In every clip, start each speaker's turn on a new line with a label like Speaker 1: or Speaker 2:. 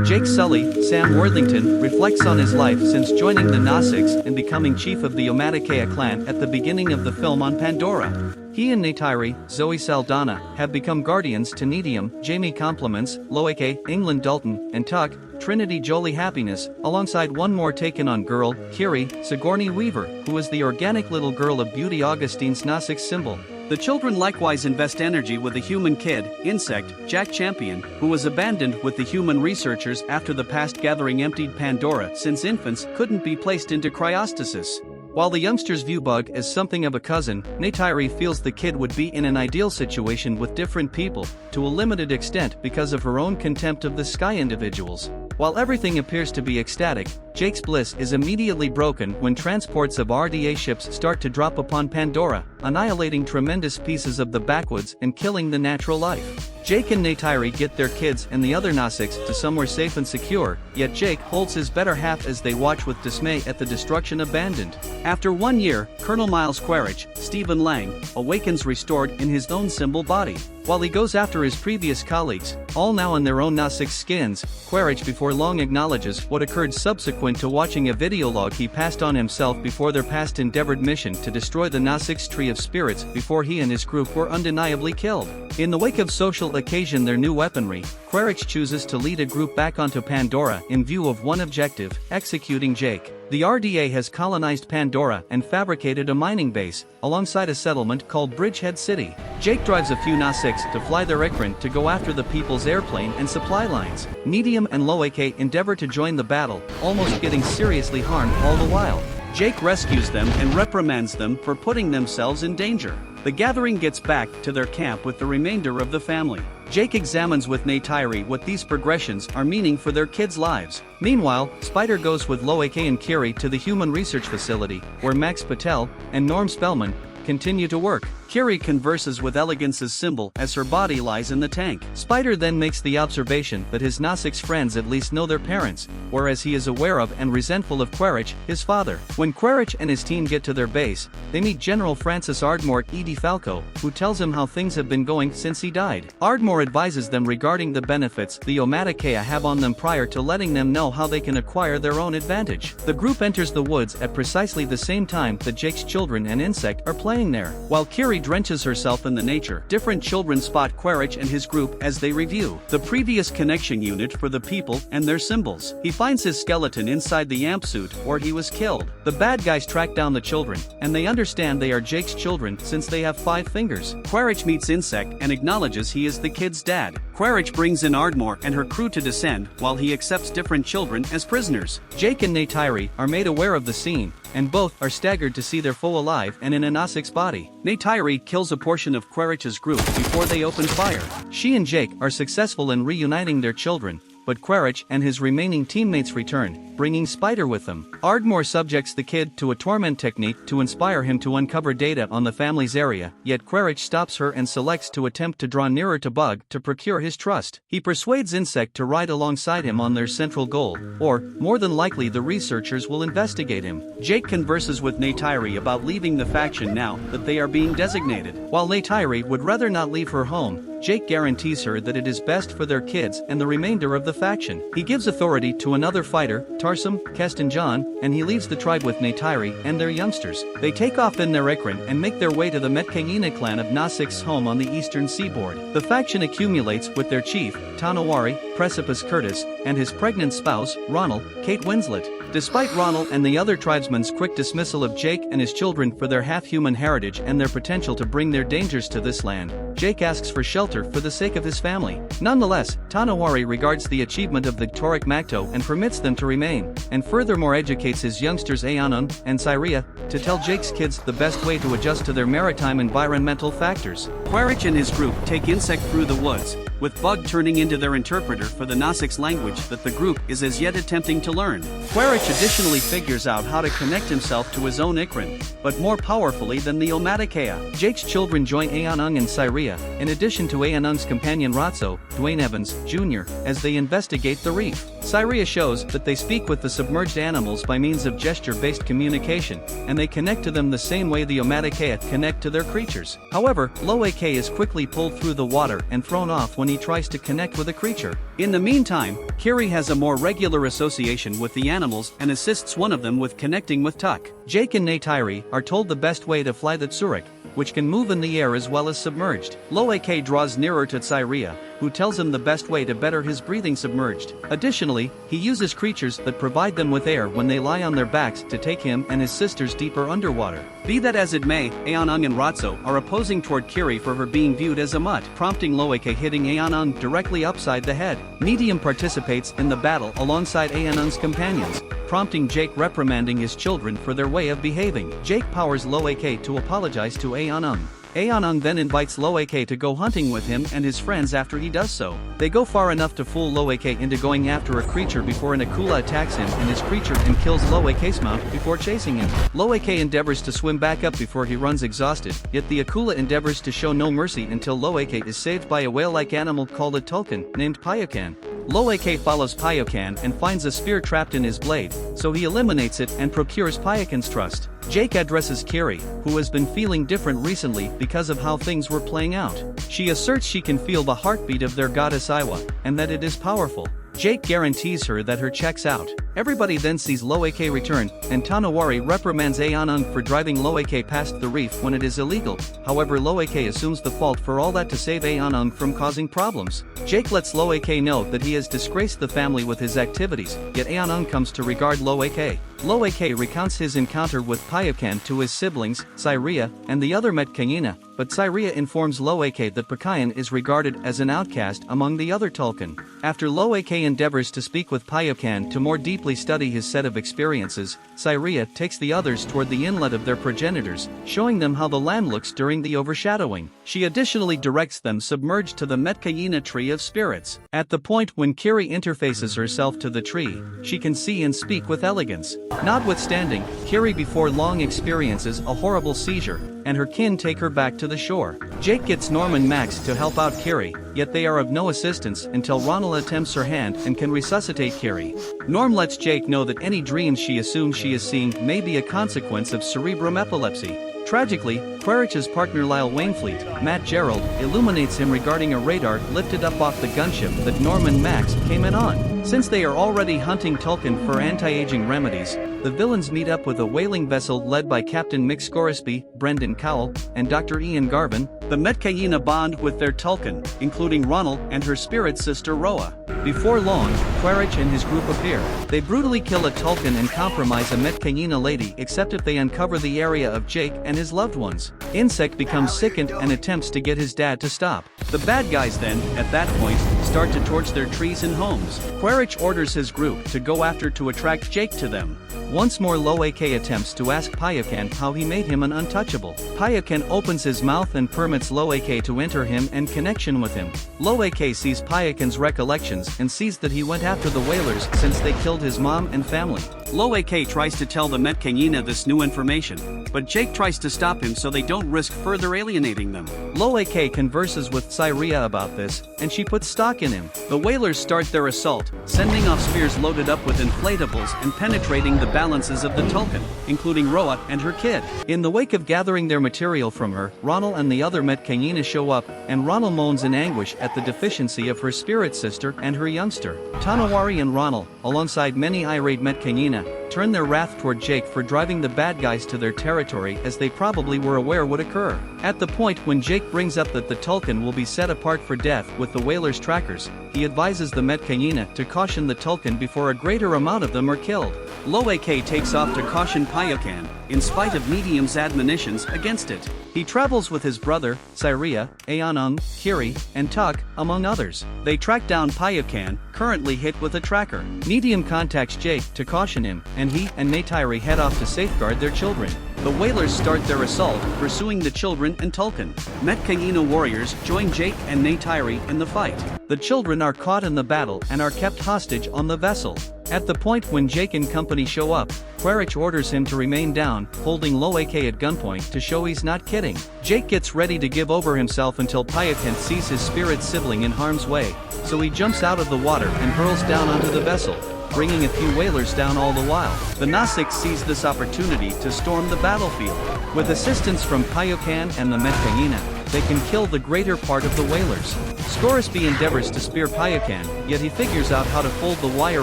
Speaker 1: Jake Sully, Sam Worthington, reflects on his life since joining the Gnostics and becoming chief of the Omaticaya clan at the beginning of the film on Pandora. He and Neytiri, Zoe Saldana, have become guardians to Nedium, Jamie Compliments, Loeke, England Dalton, and Tuck, Trinity Jolie Happiness, alongside one more taken on girl, Kiri, Sigourney Weaver, who is the organic little girl of Beauty Augustine's Gnostic symbol.
Speaker 2: The children likewise invest energy with a human kid, Insect, Jack Champion, who was abandoned with the human researchers after the past gathering emptied Pandora since infants couldn't be placed into cryostasis. While the youngsters view Bug as something of a cousin, Neytiri feels the kid would be in an ideal situation with different people, to a limited extent because of her own contempt of the Sky individuals. While everything appears to be ecstatic, Jake's bliss is immediately broken when transports of RDA ships start to drop upon Pandora, annihilating tremendous pieces of the backwoods and killing the natural life. Jake and Neytiri get their kids and the other Gnostics to somewhere safe and secure, yet Jake holds his better half as they watch with dismay at the destruction abandoned. After 1 year, Colonel Miles Quaritch, Stephen Lang, awakens restored in his own symbol body. While he goes after his previous colleagues, all now in their own Gnostic skins, Quaritch before long acknowledges what occurred subsequent to watching a videolog he passed on himself before their past endeavored mission to destroy the Gnostic's Tree of Spirits before he and his group were undeniably killed. In the wake of social occasion their new weaponry, Quaritch chooses to lead a group back onto Pandora in view of one objective, executing Jake. The RDA has colonized Pandora and fabricated a mining base, alongside a settlement called Bridgehead City. Jake drives a few Gnostics to fly their Ikran to go after the people's airplane and supply lines. Nedium and Loeke endeavor to join the battle, almost getting seriously harmed all the while. Jake rescues them and reprimands them for putting themselves in danger. The gathering gets back to their camp with the remainder of the family. Jake examines with Neytiri what these progressions are meaning for their kids' lives. Meanwhile, Spider goes with Loeke and Kiri to the Human Research Facility, where Max Patel and Norm Spellman continue to work. Kiri converses with Elegance's symbol as her body lies in the tank. Spider then makes the observation that his Gnostics friends at least know their parents, whereas he is aware of and resentful of Quaritch, his father. When Quaritch and his team get to their base, they meet General Francis Ardmore E. DeFalco, who tells him how things have been going since he died. Ardmore advises them regarding the benefits the Omaticaya have on them prior to letting them know how they can acquire their own advantage. The group enters the woods at precisely the same time that Jake's children and Insect are playing there. While Kiri drenches herself in the nature, different children spot Quaritch and his group as they review the previous connection unit for the people and their symbols. He finds his skeleton inside the amp suit where he was killed. The bad guys track down the children, and they understand they are Jake's children since they have 5 fingers. Quaritch meets Insect and acknowledges he is the kid's dad. Quaritch brings in Ardmore and her crew to descend while he accepts different children as prisoners. Jake and Neytiri are made aware of the scene, and both are staggered to see their foe alive and in a Gnostic's body. Neytiri kills a portion of Quaritch's group before they open fire. She and Jake are successful in reuniting their children, but Quaritch and his remaining teammates return, bringing Spider with them. Ardmore subjects the kid to a torment technique to inspire him to uncover data on the family's area, yet Quaritch stops her and selects to attempt to draw nearer to Bug to procure his trust. He persuades Insect to ride alongside him on their central goal, or, more than likely the researchers will investigate him. Jake converses with Neytiri about leaving the faction now that they are being designated. While Neytiri would rather not leave her home, Jake guarantees her that it is best for their kids and the remainder of the faction. He gives authority to another fighter, Tarsum, Keston John, and he leaves the tribe with Neytiri and their youngsters. They take off in their Ikran and make their way to the Metkayina clan of Gnostics' home on the eastern seaboard. The faction accumulates with their chief, Tanawari, Precipice Curtis, and his pregnant spouse, Ronald, Kate Winslet. Despite Ronald and the other tribesmen's quick dismissal of Jake and his children for their half-human heritage and their potential to bring their dangers to this land, Jake asks for shelter for the sake of his family. Nonetheless, Tanawari regards the achievement of the Torik Makto and permits them to remain, and furthermore educates his youngsters Ayanun and Syria to tell Jake's kids the best way to adjust to their maritime environmental factors. Quaritch and his group take Insect through the woods, with Bug turning into their interpreter for the Gnostics language that the group is as yet attempting to learn. Quaritch additionally figures out how to connect himself to his own Ikran, but more powerfully than the Omaticaya. Jake's children join Ayanung and Syria, in addition to Ayanung's companion Ratso, Dwayne Evans, Jr., as they investigate the reef. Syria shows that they speak with the submerged animals by means of gesture-based communication, and they connect to them the same way the Omaticaya connect to their creatures. However, Loeke is quickly pulled through the water and thrown off when
Speaker 1: when he tries to connect with a creature.
Speaker 2: In the meantime, Kiri has a more regular association with the animals and assists one of them with connecting with Tuck.
Speaker 1: Jake and Neytiri are told the best way to fly the Tsurik, which can move in the air as well as submerged. Loek draws nearer to Cyria, who tells him the best way to better his breathing submerged. Additionally, he uses creatures that provide them with air when they lie on their backs to take him and his sisters deeper underwater.
Speaker 2: Be that as it may, Aonung and Ratso are opposing toward Kiri for her being viewed as a mutt, prompting Loeke hitting Aonung directly upside the head. Medium participates in the battle alongside Aonung's companions, prompting Jake reprimanding his children for their way of behaving. Jake powers Loeke to apologize to Aonung. Aonung then invites Loeke to go hunting with him and his friends after he does so. They go far enough to fool Loeke into going after a creature before an Akula attacks him and his creature and kills Loeke's mount before chasing him. Loeke endeavors to swim back up before he runs exhausted, yet the Akula endeavors to show no mercy until Loeke is saved by a whale-like animal called a tulkun, named Payakan. Loeke follows Payakan and finds a spear trapped in his blade, so he eliminates it and procures Payakan's trust. Jake addresses Kiri, who has been feeling different recently because of how things were playing out. She asserts she can feel the heartbeat of their goddess Iwa, and that it is powerful. Jake guarantees her that her checks out. Everybody then sees Loeke return, and Tanawari reprimands Aonung for driving Loeke past the reef when it is illegal. However, Loeke assumes the fault for all that to save Aonung from causing problems. Jake lets Loeke know that he has disgraced the family with his activities, yet Aonung comes to regard Loeke. Loeke recounts his encounter with Payakan to his siblings, Cyria, and the other Metkayina, but Cyria informs Loeke that Pakayan is regarded as an outcast among the other Tulkun. After Loeke endeavors to speak with Payakan to more deeply study his set of experiences, Cyria takes the others toward the inlet of their progenitors, showing them how the land looks during the overshadowing. She additionally directs them submerged to the Metkayina tree of spirits. At the point when Kiri interfaces herself to the tree, she can see and speak with elegance. Notwithstanding, Kiri before long experiences a horrible seizure, and her kin take her back to the shore. Jake gets Norm and Max to help out Kiri, yet they are of no assistance until Ronald attempts her hand and can resuscitate Kiri. Norm lets Jake know that any dreams she assumes she is seeing may be a consequence of cerebrum epilepsy. Tragically, Quaritch's partner Lyle Wainfleet, Matt Gerald, illuminates him regarding a radar lifted up off the gunship that Norm and Max came in on. Since they are already hunting Tulkun for anti-aging remedies, the villains meet up with a whaling vessel led by Captain Mick Scoresby, Brendan Cowell, and Dr. Ian Garvin. The Metkayina bond with their Tulkun, including Ronald and her spirit sister Roa. Before long, Quaritch and his group appear. They brutally kill a Tulkun and compromise a Metkayina lady except if they uncover the area of Jake and his loved ones. Insect becomes sickened and attempts to get his dad to stop. The bad guys then, at that point, start to torch their trees and homes. Quaritch orders his group to go after to attract Jake to them. Once more Loeke attempts to ask Payakan how he made him an untouchable. Payakan opens his mouth and permits Loeke to enter him and connection with him. Loeke sees Payakan's recollections and sees that he went after the whalers since they killed his mom and family. Loeke tries to tell the Metkayina this new information, but Jake tries to stop him so they don't risk further alienating them. Loeke converses with Cyria about this, and she puts stock in him. The whalers start their assault, sending off spears loaded up with inflatables and penetrating the balances of the Tulkun, including Roa and her kid. In the wake of gathering their material from her, Ronald and the other Metkayina show up, and Ronald moans in anguish at the deficiency of her spirit sister and her youngster. Tanawari and Ronald, alongside many irate Metkayina, turn their wrath toward Jake for driving the bad guys to their territory as they probably were aware would occur. At the point when Jake brings up that the Tulkun will be set apart for death with the whalers' trackers, he advises the Metkayina to caution the Tulkun before a greater amount of them are killed. Loeke takes off to caution Payakan, in spite of Medium's admonitions against it. He travels with his brother, Cyria, Aonung, Kiri, and Tuck, among others. They track down Payakan, currently hit with a tracker. Medium contacts Jake to caution him, and he and Neytiri head off to safeguard their children. The whalers start their assault, pursuing the children and Tulkun. Metkayina warriors join Jake and Neytiri in the fight. The children are caught in the battle and are kept hostage on the vessel. At the point when Jake and company show up, Quaritch orders him to remain down, holding Loeke at gunpoint to show he's not kidding. Jake gets ready to give over himself until Payakan sees his spirit sibling in harm's way, so he jumps out of the water and hurls down onto the vessel.
Speaker 1: bringing a few whalers down all the while. The Nausicaa seize this opportunity to storm the battlefield. With assistance from Payokan and the Metkaina, they can kill the greater part of the whalers. Scoresby endeavors to spear Payokan, yet he figures out how to fold the wire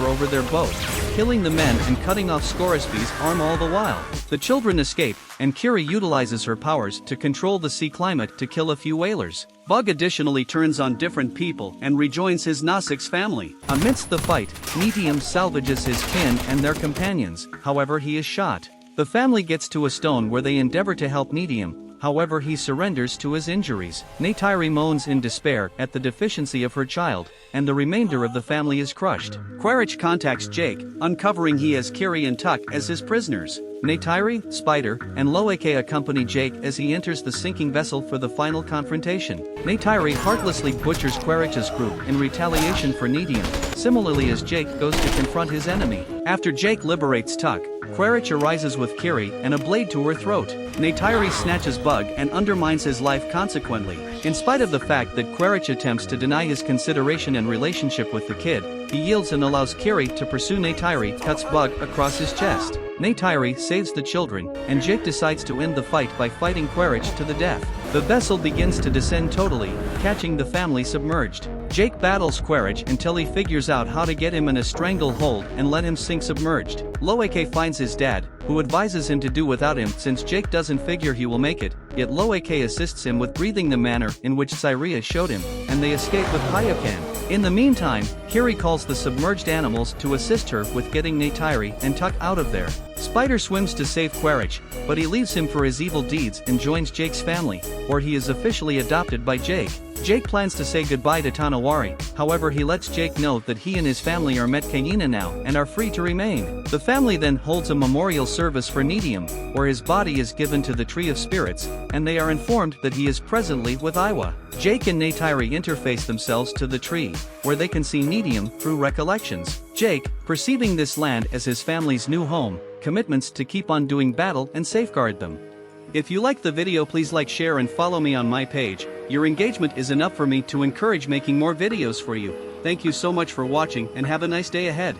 Speaker 1: over their boat, killing the men and cutting off Scoresby's arm all the while. The children escape, and Kiri utilizes her powers to control the sea climate to kill a few whalers.
Speaker 2: Bug additionally turns on different people and rejoins his Nausicaa family.
Speaker 1: Amidst the fight, Netium salvages his kin and their companions, however he is shot. The family gets to a stone where they endeavor to help Netium, however he surrenders to his injuries. Neytiri moans in despair at the deficiency of her child, and the remainder of the family is crushed.
Speaker 2: Quaritch contacts Jake, uncovering he has Kiri and Tuck as his prisoners.
Speaker 1: Neytiri, Spider, and Loeke accompany Jake as he enters the sinking vessel for the final confrontation. Neytiri heartlessly butchers Quaritch's group in retaliation for Netium, similarly as Jake goes to confront his enemy.
Speaker 2: After Jake liberates Tuck,
Speaker 1: Quaritch arises with Kiri and a blade to her throat.
Speaker 2: Neytiri snatches Bug and undermines his life consequently.
Speaker 1: In spite of the fact that Quaritch attempts to deny his consideration and relationship with the kid, he yields and allows Kiri to pursue Neytiri, cuts Bug across his chest. Neytiri saves the children, and Jake decides to end the fight by fighting Quaritch to the death. The vessel begins to descend totally, catching the family submerged. Jake battles Quaritch until he figures out how to get him in a stranglehold and let him sink submerged. Loeke finds his dad, who advises him to do without him since Jake doesn't figure he will make it, yet Loeke assists him with breathing the manner in which Cyria showed him, and they escape with Payokan. In the meantime, Kiri calls the submerged animals to assist her with getting Neytiri and Tuck out of there. Spider swims to save Quaritch, but he leaves him for his evil deeds and joins Jake's family, where he is officially adopted by Jake. Jake plans to say goodbye to Tanawari, however he lets Jake know that he and his family are Metkaina now and are free to remain. The family then holds a memorial service for Netium, where his body is given to the Tree of Spirits, and they are informed that he is presently with Iwa. Jake and Neytiri interface themselves to the tree, where they can see Netium through recollections. Jake, perceiving this land as his family's new home, commitments to keep on doing battle and safeguard them. If you liked the video, please like, share and follow me on my page. Your engagement is enough for me to encourage making more videos for you. Thank you so much for watching and have a nice day ahead.